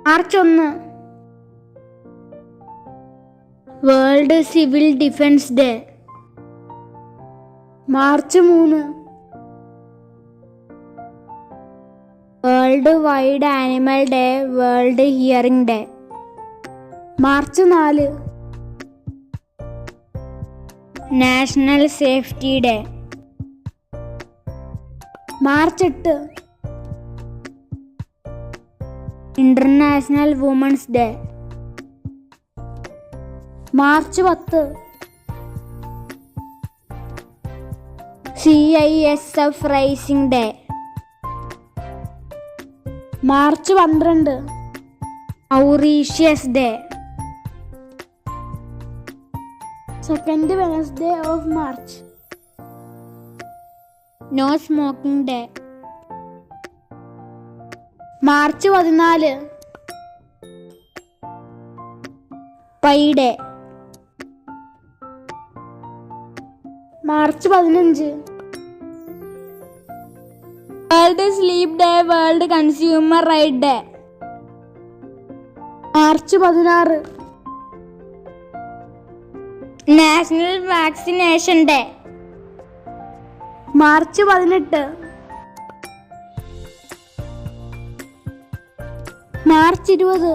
March 1 world civil defence day. March 3 world wild animal day, world hearing day. March 4 national safety day. March 8 international women's day. March 10 CISF raising day. March 12 Mauritius day. Second Wednesday of March no smoking day. March 14 pi day. March 15 world sleep day, world consumer right day. March 16 national vaccination day. March 18 March 20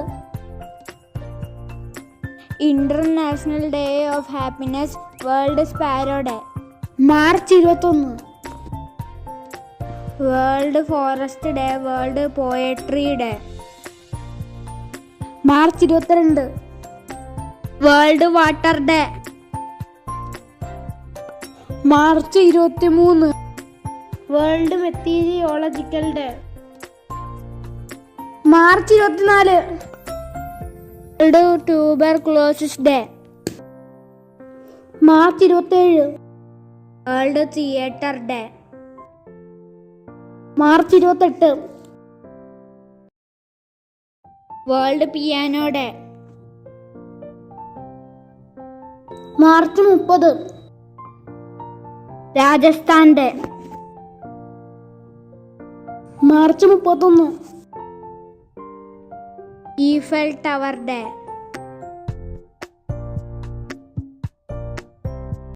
international day of happiness, world sparrow day. March 21 world forest day, world poetry day. March 22 world water day. March 23 world meteorological day. March 24 world tuberculosis day. March 27 world theatre day. March 28 world piano day. March 30 Rajasthan day. March 31 Eiffel tower day.